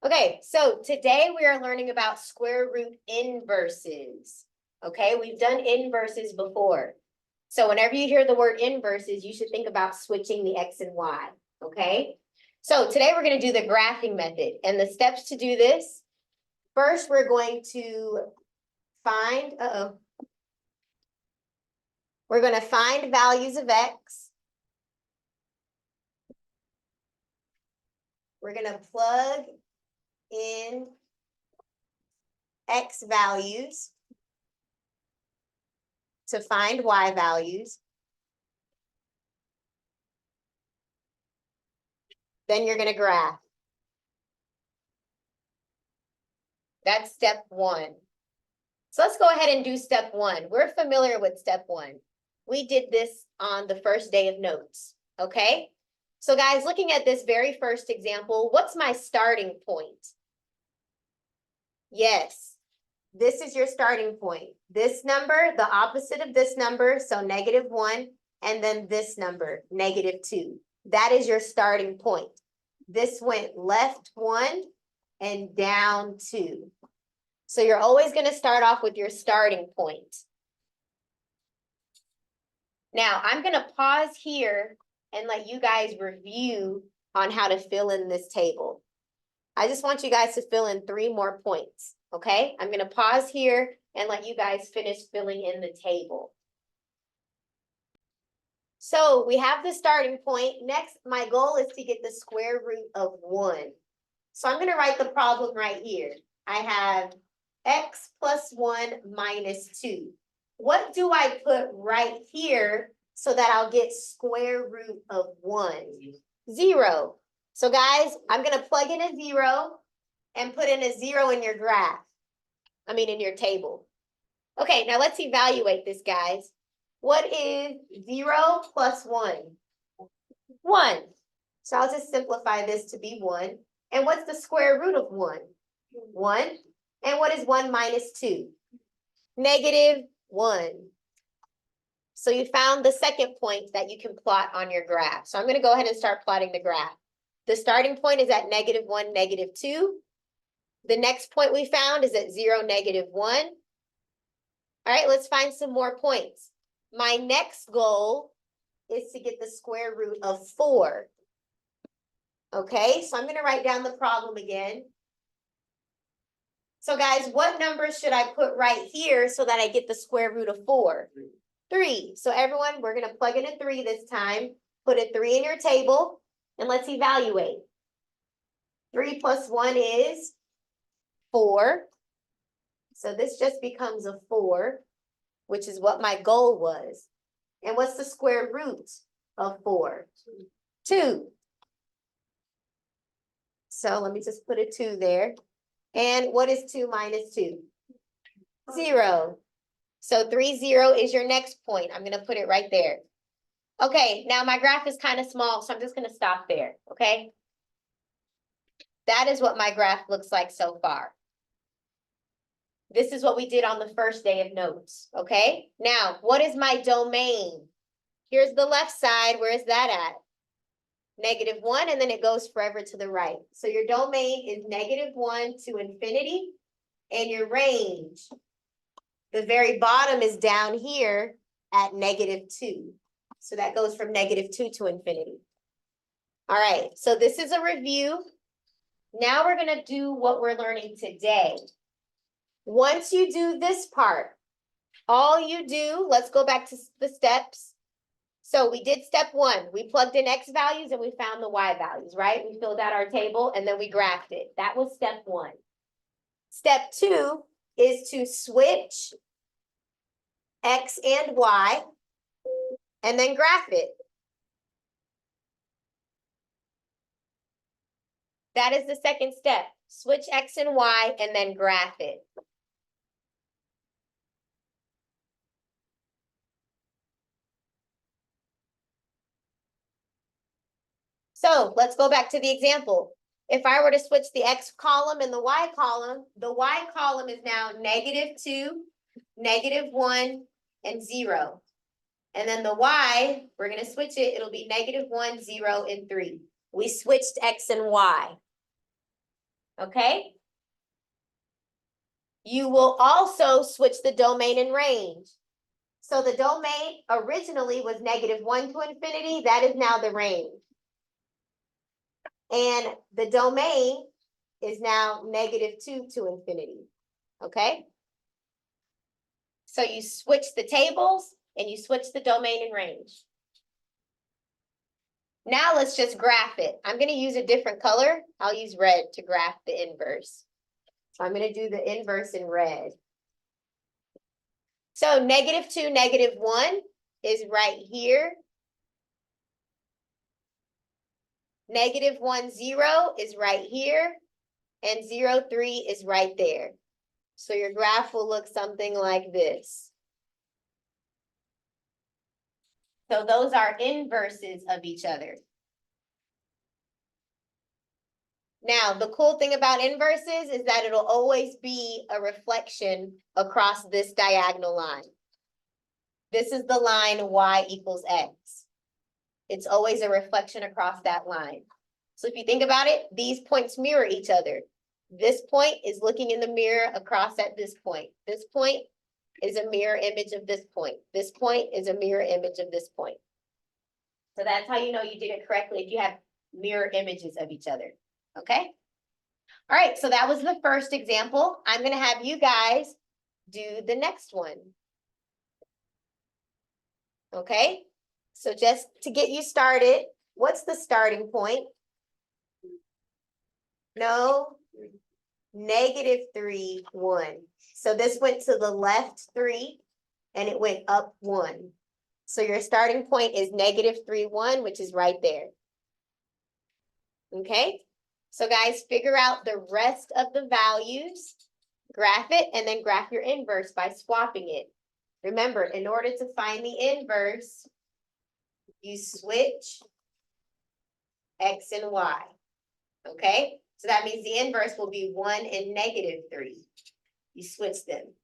Okay, so today we are learning about square root inverses. Okay, we've done inverses before. So whenever you hear the word inverses, you should think about switching the x and y. Okay, so today we're going to do the graphing method. And the steps to do this, first we're going to find, we're going to find values of x. We're going to plug in x values to find y values. Then you're going to graph. That's step one. So let's go ahead and do step one. We're familiar with step one. We did this on the first day of notes, okay? So guys, looking at this very first example, what's my starting point? Yes, this is your starting point. This number, the opposite of this number, so -1, and then this number, -2. That is your starting point. This went left 1 and down 2. So you're always going to start off with your starting point. Now, I'm going to pause here and let you guys review on how to fill in this table. I just want you guys to fill in 3 more points, okay? I'm going to pause here and let you guys finish filling in the table. So we have the starting point. Next, my goal is to get the square root of 1. So I'm going to write the problem right here. I have x plus 1 minus 2. What do I put right here so that I'll get square root of 1? 0. So guys, I'm going to plug in a 0 and put in a 0 in your graph. In your table. Okay, now let's evaluate this, guys. What is 0 plus 1? 1. So I'll just simplify this to be 1. And what's the square root of 1? 1. And what is 1 minus 2? -1. So you found the second point that you can plot on your graph. So I'm going to go ahead and start plotting the graph. The starting point is at -1, -2. The next point we found is at 0, -1. All right, let's find some more points. My next goal is to get the square root of 4. Okay, so I'm going to write down the problem again. So guys, what number should I put right here so that I get the square root of 4? 3. So everyone, we're going to plug in a 3 this time. Put a 3 in your table, and let's evaluate. 3 plus 1 is 4. So this just becomes a 4, which is what my goal was. And what's the square root of 4? 2. So let me just put a 2 there. And what is 2 minus 2? 0. So 3, 0 is your next point. I'm going to put it right there. Okay, now my graph is kind of small, so I'm just going to stop there, okay? That is what my graph looks like so far. This is what we did on the first day of notes, okay? Now, what is my domain? Here's the left side. Where is that at? -1, and then it goes forever to the right. So your domain is -1 to infinity, and your range, the very bottom is down here at -2. So that goes from -2 to infinity. All right, so this is a review. Now we're going to do what we're learning today. Once you do this part, all you do, let's go back to the steps. So we did step 1. We plugged in x values and we found the y values, right? We filled out our table and then we graphed it. That was step 1. Step 2 is to switch x and y and then graph it. That is the second step. Switch x and y and then graph it. So let's go back to the example. If I were to switch the x column and the y column is now -2, -1, and 0. And then the y, we're going to switch it. It'll be -1, 0, and 3. We switched x and y. okay? You will also switch the domain and range. So the domain originally was -1 to infinity. That is now the range. And the domain is now -2 to infinity, okay? So you switch the tables and you switch the domain and range. Now let's just graph it. I'm going to use a different color. I'll use red to graph the inverse. So I'm going to do the inverse in red. So -2, -1 is right here. -1, 0 is right here. And 0, 3 is right there. So your graph will look something like this. So those are inverses of each other. Now, the cool thing about inverses is that it'll always be a reflection across this diagonal line. This is the line y equals x. It's always a reflection across that line. So if you think about it, these points mirror each other. This point is looking in the mirror across at this point. This point is a mirror image of this point. This point is a mirror image of this point. So that's how you know you did it correctly, if you have mirror images of each other, okay? All right, so that was the first example. I'm gonna have you guys do the next one. Okay, so just to get you started, what's the starting point? No, -3, 1. So this went to the left 3 and it went up 1. So your starting point is -3, 1, which is right there. Okay, so guys, figure out the rest of the values, graph it, and then graph your inverse by swapping it. Remember, in order to find the inverse, you switch x and y. Okay, so that means the inverse will be 1 and -3. You switch them.